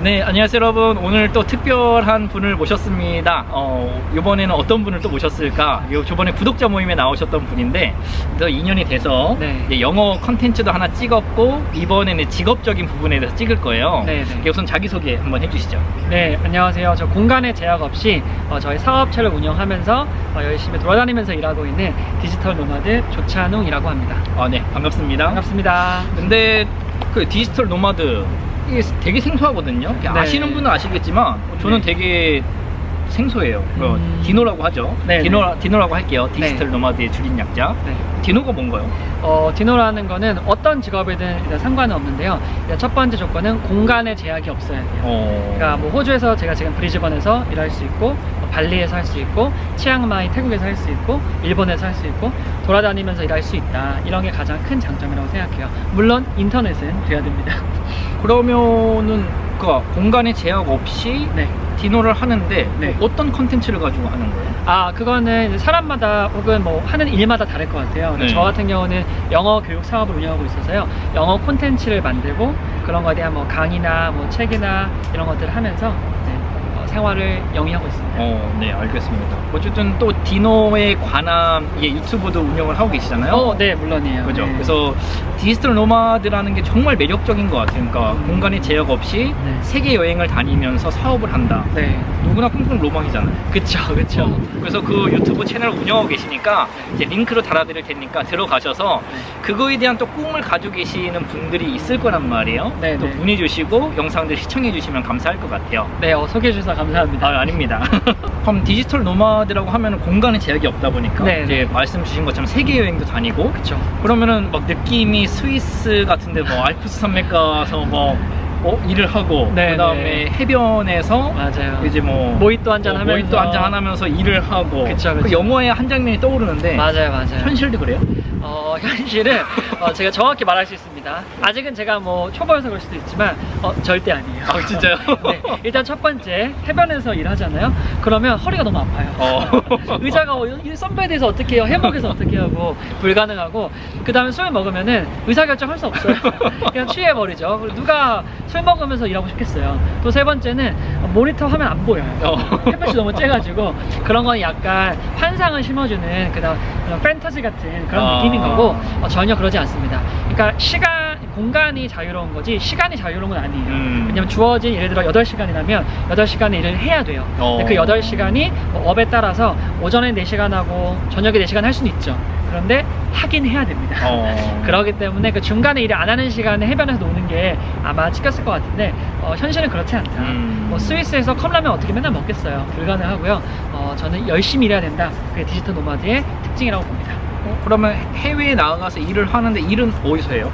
네, 안녕하세요 여러분. 오늘 또 특별한 분을 모셨습니다. 이번에는 어떤 분을 또 모셨을까? 저번에 구독자 모임에 나오셨던 분인데 또 인연이 돼서 이제 영어 컨텐츠도 하나 찍었고 이번에는 직업적인 부분에 대해서 찍을 거예요. 우선 자기소개 한번 해주시죠. 네, 안녕하세요. 저 공간의 제약 없이 저희 사업체를 운영하면서 열심히 돌아다니면서 일하고 있는 디지털 노마드 조찬웅이라고 합니다. 네, 반갑습니다. 반갑습니다. 근데 그 디지털 노마드 이게 되게 생소하거든요. 아시는 분은 아시겠지만 저는 되게 생소해요. 디노라고 하죠. 디노라고 할게요. 디지털 노마드의 줄인 약자. 디노가 뭔가요? 디노라는 거는 어떤 직업이든 일단 상관은 없는데요. 일단 첫 번째 조건은 공간의 제약이 없어야 돼요. 그러니까 뭐 호주에서 제가 지금 브리즈번에서 일할 수 있고, 발리에서 할 수 있고, 치앙마이 태국에서 할 수 있고, 일본에서 할 수 있고, 돌아다니면서 일할 수 있다. 이런 게 가장 큰 장점이라고 생각해요. 물론 인터넷은 돼야 됩니다. 그러면은 그 공간의 제약 없이 디노를 하는데 어떤 컨텐츠를 가지고 하는 거예요? 그거는 이제 사람마다 혹은 뭐 하는 일마다 다를 것 같아요. 저 같은 경우는 영어 교육 사업을 운영하고 있어서요. 영어 콘텐츠를 만들고 그런 거에 대한 뭐 강의나 뭐 책이나 이런 것들을 하면서 생활을 영위하고 있습니다. 네, 알겠습니다. 어쨌든 또 디노에 관한 유튜브도 운영을 하고 계시잖아요. 네, 물론이에요. 그죠? 그래서 디지털 노마드라는 게 정말 매력적인 것 같아요. 그러니까 공간의 제약 없이 세계 여행을 다니면서 사업을 한다. 누구나 꿈꾸는 로망이잖아요. 그쵸. 그래서 그 유튜브 채널을 운영하고 계시니까 이제 링크로 달아드릴 테니까 들어가셔서 그거에 대한 또 꿈을 가지고 계시는 분들이 있을 거란 말이에요. 또 문의 주시고 영상들 시청해 주시면 감사할 것 같아요. 소개해 주셔서 감사합니다. 아닙니다. 그럼 디지털 노마드라고 하면은 공간의 제약이 없다 보니까 이제 말씀 주신 것처럼 세계 여행도 다니고, 그러면은 막 느낌이 스위스 같은데 뭐 알프스 산맥 가서 뭐 일을 하고, 그 다음에 해변에서 이제 뭐 모히또 한잔 하면서 일을 하고, 그 영화의 한 장면이 떠오르는데 맞아요. 현실도 그래요? 현실은 제가 정확히 말할 수 있습니다. 아직은 제가 뭐 초보여서 그럴 수도 있지만 절대 아니에요. 진짜요? 일단 첫 번째, 해변에서 일하잖아요. 그러면 허리가 너무 아파요. 의자가 선베드에서 어떻게 해요, 해먹에서 어떻게 하고, 불가능하고, 그 다음에 술 먹으면은 의사결정 할 수 없어요. 그냥 취해버리죠. 누가 술 먹으면서 일하고 싶겠어요. 또 세 번째는 모니터 화면 안 보여요. 햇볕이 너무 쬐가지고 그런 건 약간 환상을 심어주는 그런 판타지 같은 그런 느낌인 거고, 전혀 그러지 않습니다. 그러니까 공간이 자유로운 거지 시간이 자유로운 건 아니에요. 왜냐면 주어진 예를 들어 8시간이라면 8시간의 일을 해야 돼요. 근데 그 8시간이 업에 따라서 오전에 4시간 하고 저녁에 4시간 할 수는 있죠. 그런데 하긴 해야 됩니다. 그렇기 때문에 그 중간에 일을 안 하는 시간에 해변에서 노는 게 아마 찍혔을 것 같은데 현실은 그렇지 않다. 스위스에서 컵라면 어떻게 맨날 먹겠어요. 불가능하고요. 저는 열심히 일해야 된다. 그게 디지털 노마드의 특징이라고 봅니다. 그러면 해외에 나가서 일을 하는데 일은 어디서 해요?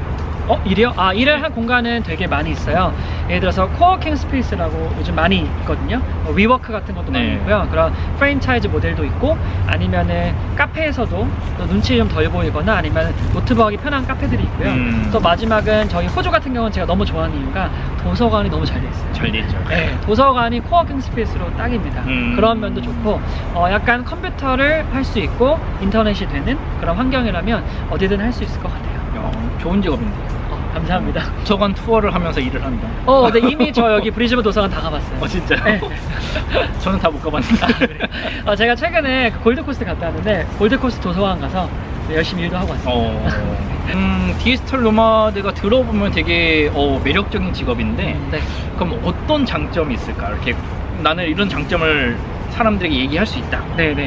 일이요? 일을 한 공간은 되게 많이 있어요. 예를 들어서 코워킹 스페이스라고 요즘 많이 있거든요. 위워크 같은 것도 많이 있고요. 그런 프랜차이즈 모델도 있고, 아니면은 카페에서도 또 눈치 좀 덜 보이거나 아니면 노트북하기 편한 카페들이 있고요. 또 마지막은 저희 호주 같은 경우는 제가 너무 좋아하는 이유가 도서관이 너무 잘 돼 있어요. 잘 돼 있죠. 도서관이 코워킹 스페이스로 딱입니다. 그런 면도 좋고, 약간 컴퓨터를 할 수 있고 인터넷이 되는 그런 환경이라면 어디든 할 수 있을 것 같아요. 좋은 직업인데요. 감사합니다. 도서관 투어를 하면서 일을 한다. 네, 이미 저 여기 브리즈번 도서관 다 가봤어요. 진짜요? 네. 저는 다 못 가봤는데. 제가 최근에 골드코스트 갔다 왔는데 골드코스트 도서관 가서 열심히 일도 하고 왔습니다. 디지털 노마드가 들어보면 되게 매력적인 직업인데 그럼 어떤 장점이 있을까? 이렇게 나는 이런 장점을 사람들에게 얘기할 수 있다.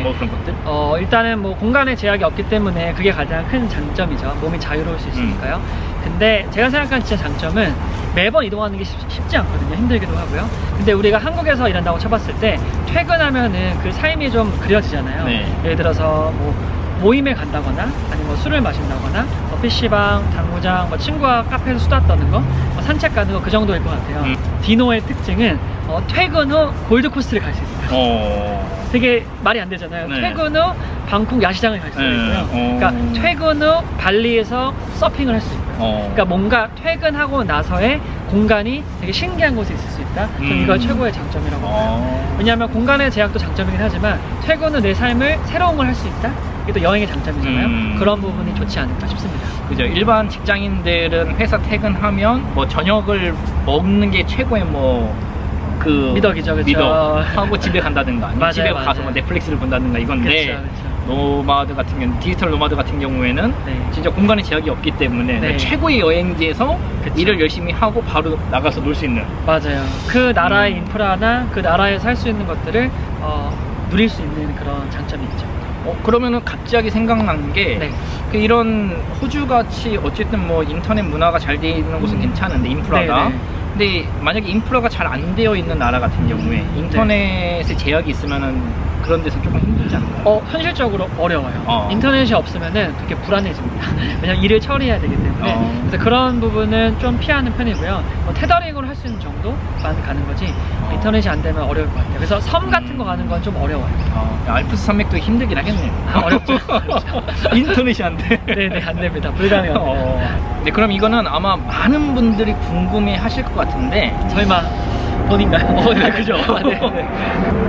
뭐 그런 것들? 일단은 뭐 공간의 제약이 없기 때문에 그게 가장 큰 장점이죠. 몸이 자유로울 수 있으니까요. 근데 제가 생각하는 진짜 장점은 매번 이동하는 게 쉽지 않거든요. 힘들기도 하고요. 근데 우리가 한국에서 일한다고 쳐봤을 때 퇴근하면은 그 삶이 좀 그려지잖아요. 예를 들어서 뭐 모임에 간다거나 아니면 뭐 술을 마신다거나 PC방, 당구장, 뭐 친구와 카페에서 수다 떠는 거, 산책 가는 거, 그 정도일 것 같아요. 디노의 특징은 퇴근 후 골드코스트를 갈 수 있어요. 되게 말이 안 되잖아요. 퇴근 후 방콕 야시장을 갈 수가 있고요. 그러니까 퇴근 후 발리에서 서핑을 할 수 있고요. 그러니까 뭔가 퇴근하고 나서의 공간이 되게 신기한 곳에 있을 수 있다. 저는 이걸 최고의 장점이라고 봐요. 왜냐하면 공간의 제약도 장점이긴 하지만 퇴근 후 내 삶을 새로운 걸 할 수 있다. 이게 또 여행의 장점이잖아요. 그런 부분이 좋지 않을까 싶습니다. 그죠. 일반 직장인들은 회사 퇴근하면 뭐 저녁을 먹는 게 최고의 뭐 그 미덕이죠, 그쵸. 미덕 하고 집에 간다든가 아니면 맞아요, 집에 맞아요. 가서 뭐 넷플릭스를 본다든가 이건데 그쵸, 그쵸. 노마드 같은 경우 디지털 노마드 같은 경우에는 네. 진짜 공간의 제약이 없기 때문에 네. 최고의 여행지에서 그쵸. 일을 열심히 하고 바로 나가서 놀 수 있는. 맞아요. 그 나라의 인프라나 그 나라에서 할 수 있는 것들을 누릴 수 있는 그런 장점이 있죠. 그러면은 갑자기 생각난 게 네. 그 이런 호주 같이 어쨌든 뭐 인터넷 문화가 잘 돼 있는 곳은 괜찮은데 인프라가 네네. 근데 만약에 인프라가 잘 안 되어 있는 나라 같은 경우에 인터넷에 제약이 있으면은 그런 데서 조금 힘들지 않나요? 현실적으로 어려워요. 인터넷이 없으면은 되게 불안해집니다. 왜냐면 일을 처리해야 되기 때문에. 그래서 그런 부분은 좀 피하는 편이고요. 테더링으로 할 수 있는 정도만 가는 거지 인터넷이 안 되면 어려울 것 같아요. 그래서 섬 같은 거 가는 건 좀 어려워요. 알프스 산맥도 힘들긴 하겠네요. 어렵죠. 인터넷이 안 돼. 네네, 안 됩니다. 불가능합니다. 네, 그럼 이거는 아마 많은 분들이 궁금해 하실 것 같은데 설마 돈인가요? 네, 그죠. 네.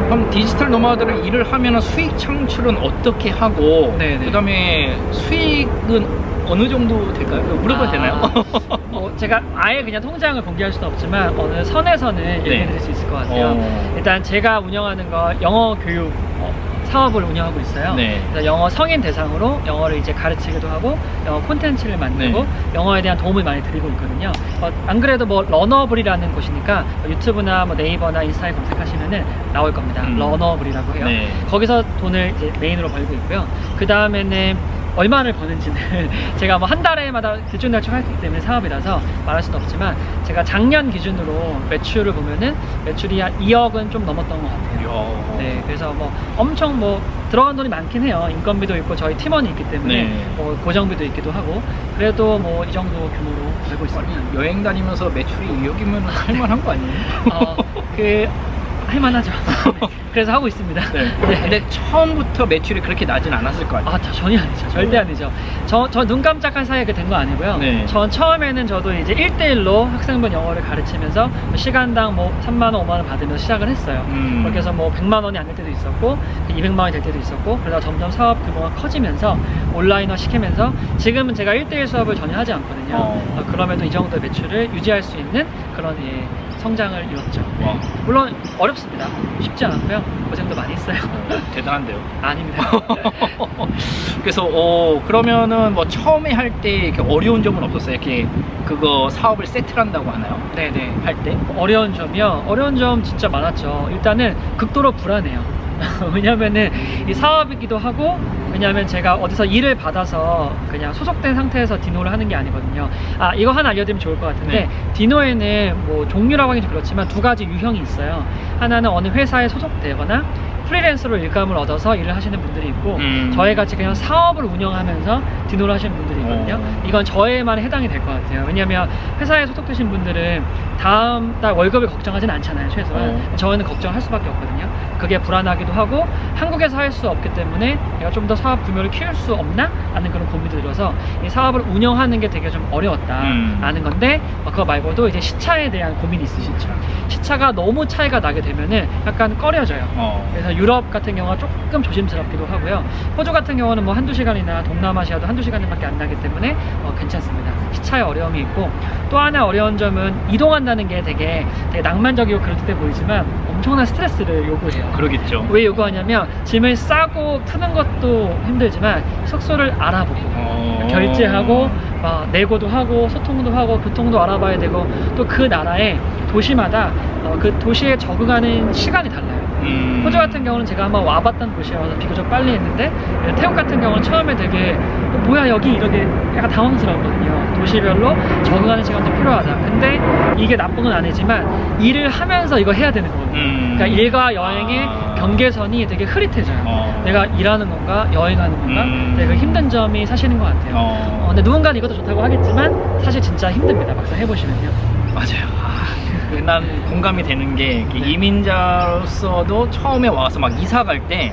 그럼 디지털 노마드를 일을 하면 수익 창출은 어떻게 하고 네네. 그다음에 수익은 어느 정도 될까요? 물어봐도 되나요? 제가 아예 그냥 통장을 공개할 수는 없지만 어느 선에서는 얘기해 드릴 수 있을 것 같아요. 일단 제가 운영하는 거 영어 교육 사업을 운영하고 있어요. 네. 그래서 영어 성인 대상으로 영어를 이제 가르치기도 하고 영어 콘텐츠를 만들고 영어에 대한 도움을 많이 드리고 있거든요. 안 그래도 뭐 러너블이라는 곳이니까 유튜브나 뭐 네이버나 인스타에 검색하시면은 나올 겁니다. 러너블이라고 해요. 네. 거기서 돈을 이제 메인으로 벌고 있고요. 그 다음에는 얼마를 버는지는 제가 뭐 한 달에마다 들쭉날쭉 하기 때문에 사업이라서 말할 수는 없지만 제가 작년 기준으로 매출을 보면은 매출이 한 2억은 좀 넘었던 것 같아요. 네, 그래서 뭐 엄청 뭐 들어간 돈이 많긴 해요. 인건비도 있고 저희 팀원이 있기 때문에 뭐 고정비도 있기도 하고 그래도 뭐 이 정도 규모로 되고 있습니다. 여행 다니면서 매출이 2억이면 할만한 거 아니에요? 할만하죠. 그래서 하고 있습니다. 네. 근데 처음부터 매출이 그렇게 나진 않았을 거 아니에요? 전혀 아니죠. 절대 아니죠. 저 눈 깜짝할 사이에 된 거 아니고요. 전 처음에는 저도 이제 1대1로 학생분 영어를 가르치면서 시간당 뭐 3만원, 5만원 받으면서 시작을 했어요. 그렇게 해서 뭐 100만원이 안 될 때도 있었고 200만원이 될 때도 있었고 그러다 점점 사업 규모가 커지면서 온라인화 시키면서 지금은 제가 1대1 수업을 전혀 하지 않거든요. 그럼에도 이 정도의 매출을 유지할 수 있는 그런 성장을 이뤘죠. 물론 어렵습니다. 쉽지 않았고요. 고생도 많이 했어요. 대단한데요? 아닙니다. 그래서 그러면은 뭐 처음에 할 때 어려운 점은 없었어요? 이렇게 그거 사업을 세트를 한다고 하나요? 네네. 할 때? 어려운 점이요? 어려운 점 진짜 많았죠. 일단은 극도로 불안해요. 왜냐면은 이 사업이기도 하고 왜냐면 제가 어디서 일을 받아서 그냥 소속된 상태에서 디노를 하는 게 아니거든요. 이거 하나 알려드리면 좋을 것 같은데 디노에는 뭐 종류라고 하긴 좀 그렇지만 두 가지 유형이 있어요. 하나는 어느 회사에 소속되거나 프리랜서로 일감을 얻어서 일을 하시는 분들이 있고 저희같이 그냥 사업을 운영하면서 디노를 하시는 분들이 있거든요. 이건 저에만 해당이 될 것 같아요. 왜냐면 회사에 소속되신 분들은 다음 달 월급을 걱정하진 않잖아요. 최소한 저희는 걱정할 수밖에 없거든요. 그게 불안하기도 하고 한국에서 할 수 없기 때문에 내가 좀 더 사업 규모를 키울 수 없나? 라는 그런 고민도 들어서 이 사업을 운영하는 게 되게 좀 어려웠다 라는 건데 그거 말고도 이제 시차에 대한 고민이 있으시죠. 시차가 너무 차이가 나게 되면은 약간 꺼려져요. 그래서 유럽 같은 경우가 조금 조심스럽기도 하고요. 호주 같은 경우는 뭐 한두 시간이나 동남아시아도 한두 시간밖에 안 나기 때문에 괜찮습니다. 시차의 어려움이 있고 또 하나 어려운 점은 이동한다는 게 되게 낭만적이고 그럴듯해 보이지만 엄청난 스트레스를 요구해요. 그러겠죠. 왜 요구하냐면 짐을 싸고 푸는 것도 힘들지만 숙소를 알아보고 결제하고 내고도 하고 소통도 하고 교통도 알아봐야 되고 또 그 나라의 도시마다 그 도시에 적응하는 시간이 달라요. 호주 같은 경우는 제가 한번 와봤던 도시여서 비교적 빨리 했는데 태국 같은 경우는 처음에 되게 뭐야 여기 이렇게 약간 당황스러웠거든요. 도시별로 적응하는 시간도 필요하다. 근데 이게 나쁜 건 아니지만 일을 하면서 이거 해야 되는 거거든요. 그러니까 일과 여행의 경계선이 되게 흐릿해져요. 내가 일하는 건가 여행하는 건가 되게 그 힘든 점이 사실인 것 같아요. 근데 누군가는 이것도 좋다고 하겠지만 사실 진짜 힘듭니다. 막상 해보시면요. 맞아요. 난 공감이 되는 게 이민자로서도 처음에 와서 막 이사 갈 때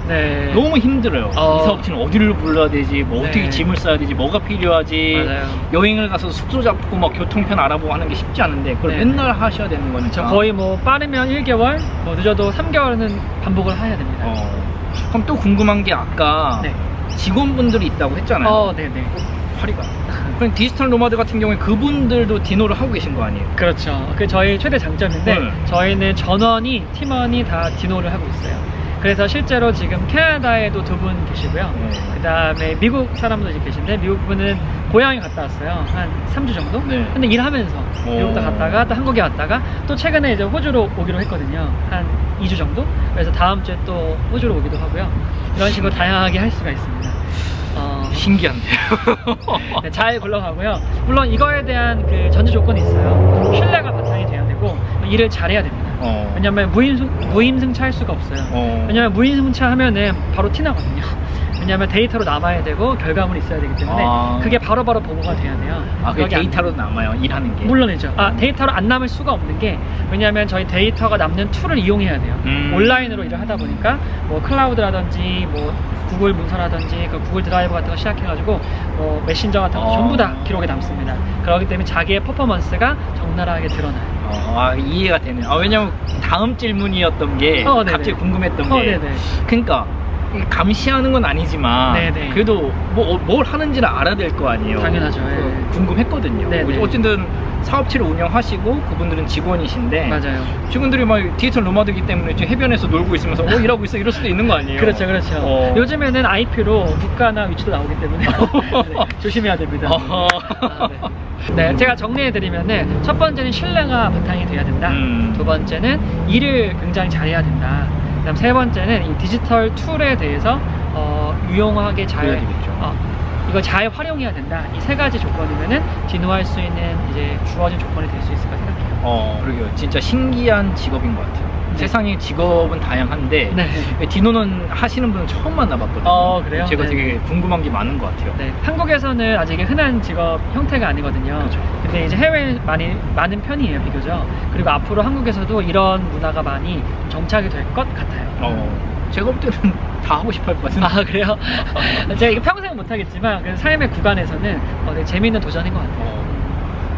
너무 힘들어요. 이사업체는 어디를 불러야 되지, 뭐 어떻게 짐을 싸야 되지, 뭐가 필요하지. 맞아요. 여행을 가서 숙소 잡고 막 교통편 알아보고 하는 게 쉽지 않은데 그걸 맨날 하셔야 되는 거니까 거의 뭐 빠르면 1개월, 뭐 늦어도 3개월은 반복을 해야 됩니다. 그럼 또 궁금한 게 아까 직원분들이 있다고 했잖아요. 네네. 허리가. 그럼 디지털 노마드 같은 경우에 그분들도 디노를 하고 계신 거 아니에요? 그렇죠. 그게 저희 최대 장점인데 저희는 전원이 팀원이 다 디노를 하고 있어요. 그래서 실제로 지금 캐나다에도 2분 계시고요. 그 다음에 미국 사람도 이제 계신데 미국 분은 고향에 갔다 왔어요. 한 3주 정도? 근데 일하면서 미국도 갔다가 또 한국에 왔다가 또 최근에 이제 호주로 오기로 했거든요. 한 2주 정도? 그래서 다음 주에 또 호주로 오기도 하고요. 이런 식으로 다양하게 할 수가 있습니다. 신기한데요. 네, 잘 굴러가고요. 물론 이거에 대한 그 전제 조건이 있어요. 신뢰가 바탕이 돼야 되고 일을 잘해야 됩니다. 왜냐면 무임승차할 수가 없어요. 왜냐면 무임승차 하면은 바로 티나거든요. 왜냐면 데이터로 남아야 되고 결과물이 있어야 되기 때문에 그게 바로바로 보고가 돼야 돼요. 그게 데이터로 남아요? 일하는 게? 물론이죠. 데이터로 안 남을 수가 없는 게 왜냐면 저희 데이터가 남는 툴을 이용해야 돼요. 온라인으로 일을 하다 보니까 뭐 클라우드라든지 뭐 구글 문서라든지 그 구글 드라이브 같은 거 시작해가지고 뭐 메신저 같은 거 전부 다 기록에 남습니다. 그렇기 때문에 자기의 퍼포먼스가 적나라하게 드러나요. 이해가 되네요. 왜냐면 다음 질문이었던 게 갑자기 궁금했던 게 그러니까 감시하는 건 아니지만 그래도 뭘 하는지는 알아야 될 거 아니에요. 당연하죠. 궁금했거든요. 어쨌든 사업체를 운영하시고 그분들은 직원이신데 맞아요. 직원들이 막 디지털 노마드이기 때문에 지금 해변에서 놀고 있으면서 일하고 있어 이럴 수도 있는 거 아니에요. 그렇죠, 그렇죠. 요즘에는 IP로 국가나 위치도 나오기 때문에 조심해야 됩니다. 네, 제가 정리해드리면은 첫 번째는 신뢰가 바탕이 돼야 된다. 두 번째는 일을 굉장히 잘해야 된다. 그다음 세 번째는 이 디지털 툴에 대해서 유용하게 이거 잘 활용해야 된다. 이 세 가지 조건이면은 디노할 수 있는 이제 주어진 조건이 될 수 있을까 생각해요. 그러게요. 진짜 신기한 직업인 것 같아요. 세상에 직업은 다양한데 디노는 하시는 분은 처음 만나봤거든요. 그래요? 제가 되게 궁금한 게 많은 것 같아요. 한국에서는 아직 흔한 직업 형태가 아니거든요. 그렇죠. 근데 이제 해외에 많은 편이에요, 비교적. 그리고 앞으로 한국에서도 이런 문화가 많이 정착이 될 것 같아요. 제가 볼 때는 다 하고 싶어 할 것 같은데. 그래요? 제가 이거 평생 못하겠지만 삶의 구간에서는 되게 재미있는 도전인 것 같아요.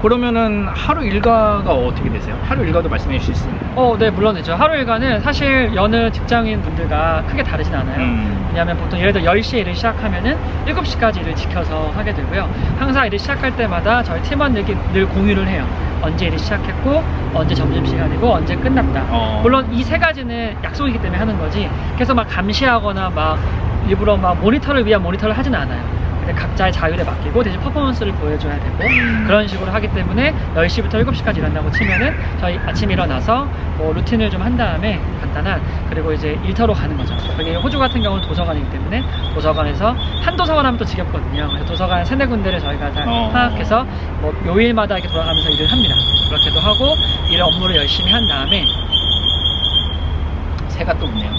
그러면은 하루 일과가 어떻게 되세요? 하루 일과도 말씀해 주실 수 있나요? 네, 물론이죠. 하루 일과는 사실 여느 직장인 분들과 크게 다르진 않아요. 왜냐하면 보통 예를 들어 10시에 일을 시작하면은 7시까지 일을 지켜서 하게 되고요. 항상 일을 시작할 때마다 저희 팀원들끼리 늘 공유를 해요. 언제 일이 시작했고 언제 점심시간이고 언제 끝났다. 물론 이 세 가지는 약속이기 때문에 하는 거지 계속 막 감시하거나 막 일부러 막 모니터를 위한 모니터를 하진 않아요. 각자의 자율에 맡기고 대신 퍼포먼스를 보여줘야 되고 그런 식으로 하기 때문에 10시부터 7시까지 일한다고 치면은 저희 아침 일어나서 뭐 루틴을 좀 한 다음에 간단한 그리고 이제 일터로 가는 거죠. 여기 호주 같은 경우는 도서관이기 때문에 도서관에서 한 도서관 하면 또 지겹거든요. 그래서 도서관 3-4군데를 저희가 다 파악해서 뭐 요일마다 이렇게 돌아가면서 일을 합니다. 그렇게도 하고 일 업무를 열심히 한 다음에 새가 또 없네요.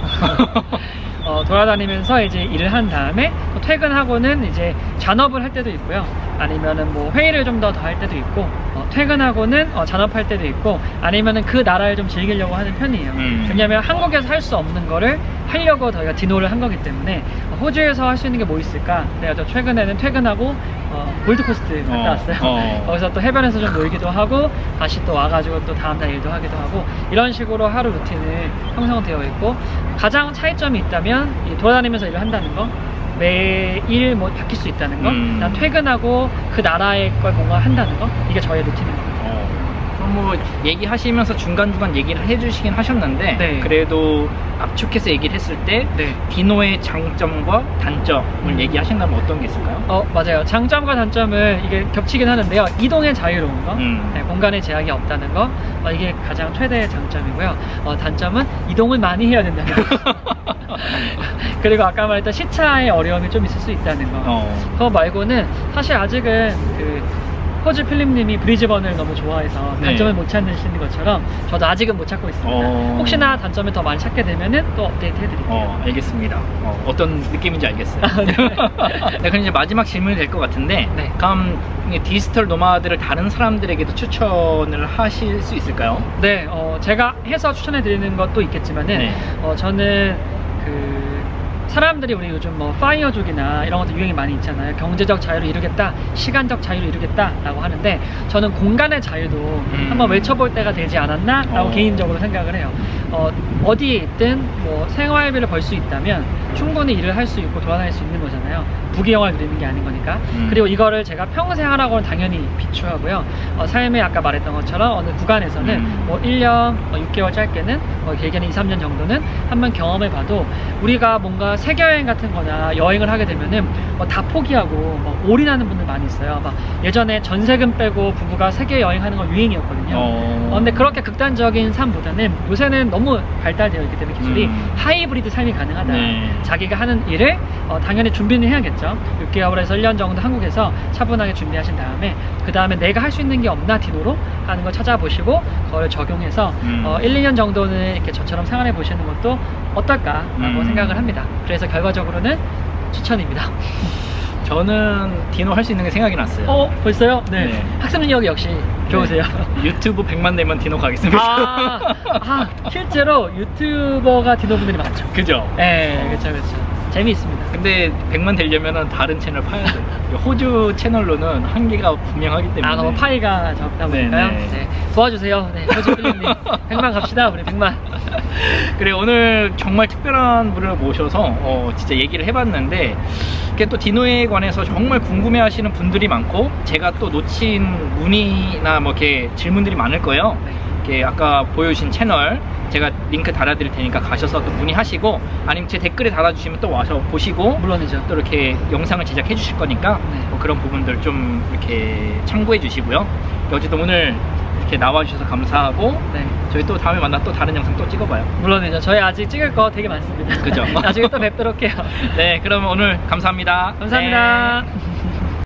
돌아다니면서 이제 일을 한 다음에 퇴근하고는 이제 잔업을 할 때도 있고요. 아니면은 뭐 회의를 좀 더 할 때도 있고 퇴근하고는 잔업할 때도 있고 아니면은 그 나라를 좀 즐기려고 하는 편이에요. 왜냐면 한국에서 할 수 없는 거를 하려고 저희가 디노를 한 거기 때문에 호주에서 할 수 있는 게 뭐 있을까? 그래서 최근에는 퇴근하고 골드코스트 갔다 왔어요. 거기서 또 해변에서 좀 놀기도 하고 다시 또 와가지고 또 다음 날 일도 하기도 하고 이런 식으로 하루 루틴을 형성되어 있고 가장 차이점이 있다면 돌아다니면서 일을 한다는 거 매일 뭐 바뀔 수 있다는 거 그다음 퇴근하고 그 나라의 걸 뭔가 한다는 거 이게 저의 루틴인 것 같아요. 그럼 뭐 얘기하시면서 중간중간 얘기를 해주시긴 하셨는데 그래도 압축해서 얘기를 했을 때 디노의 장점과 단점을 얘기하신다면 어떤 게 있을까요? 맞아요. 장점과 단점은 이게 겹치긴 하는데요. 이동의 자유로운 거, 공간의 제약이 없다는 거 이게 가장 최대의 장점이고요. 단점은 이동을 많이 해야 된다는 거. 그리고 아까 말했던 시차의 어려움이 좀 있을 수 있다는 거. 그거 말고는 사실 아직은 호주 필립님이 브리즈번을 너무 좋아해서 단점을 못 찾으시는 것처럼 저도 아직은 못 찾고 있습니다. 혹시나 단점을 더 많이 찾게 되면은 또 업데이트 해드릴게요. 알겠습니다. 어떤 느낌인지 알겠어요. 그럼 이제 마지막 질문이 될 것 같은데 그럼 디지털 노마드를 다른 사람들에게도 추천을 하실 수 있을까요? 네, 제가 해서 추천해 드리는 것도 있겠지만은 저는 사람들이 우리 요즘 뭐 파이어족이나 이런 것도 유행이 많이 있잖아요. 경제적 자유를 이루겠다, 시간적 자유를 이루겠다 라고 하는데 저는 공간의 자유도 한번 외쳐볼 때가 되지 않았나 라고 개인적으로 생각을 해요. 어디에 있든 뭐 생활비를 벌 수 있다면 충분히 일을 할 수 있고 돌아다닐 수 있는 거잖아요. 부귀영화를 누리는 게 아닌 거니까. 그리고 이거를 제가 평생 하라고는 당연히 비추하고요. 삶에 아까 말했던 것처럼 어느 구간에서는 뭐 1년, 6개월 짧게는 길게는 2, 3년 정도는 한번 경험해봐도 우리가 뭔가 세계여행 같은 거나 여행을 하게 되면은 다 포기하고 올인하는 분들 많이 있어요. 막 예전에 전세금 빼고 부부가 세계 여행하는 건 유행이었거든요. 근데 그렇게 극단적인 삶보다는 요새는 너무 발달되어 있기 때문에 기술이 하이브리드 삶이 가능하다. 자기가 하는 일을 당연히 준비는 해야겠죠. 6개월에서 1년 정도 한국에서 차분하게 준비하신 다음에 그 다음에 내가 할 수 있는 게 없나 디노로 하는 걸 찾아보시고 그걸 적용해서 1, 2년 정도는 이렇게 저처럼 생활해 보시는 것도 어떨까라고 생각을 합니다. 그래서 결과적으로는 추천입니다. 저는 디노 할 수 있는 게 생각이 났어요. 벌써요? 네. 학습 능력이 역시 좋으세요. 유튜브 100만 되면 디노 가겠습니다. 실제로 유튜버가 디노 분들이 많죠. 그죠? 네, 그렇죠. 재미있습니다. 근데 100만 되려면 다른 채널 파야 돼요. 호주 채널로는 한계가 분명하기 때문에. 너무 파이가 적다 보니까요. 네. 도와주세요. 네, 호주 필름님 100만 갑시다. 우리 100만. 그래, 오늘 정말 특별한 분을 모셔서 진짜 얘기를 해봤는데 또 디노에 관해서 정말 궁금해하시는 분들이 많고 제가 또 놓친 문의나 뭐 이렇게 질문들이 많을 거예요. 이렇게 아까 보여주신 채널 제가 링크 달아드릴 테니까 가셔서 또 문의하시고 아니면 제 댓글에 달아주시면 또 와서 보시고 물론이죠. 또 이렇게 영상을 제작해 주실 거니까 뭐 그런 부분들 좀 이렇게 참고해 주시고요. 어쨌든 오늘 이렇게 나와주셔서 감사하고 저희 또 다음에 만나 또 다른 영상 또 찍어봐요. 물론이죠. 저희 아직 찍을 거 되게 많습니다. 그죠? 나중에 또 뵙도록 해요. 네, 그러면 오늘 감사합니다. 감사합니다.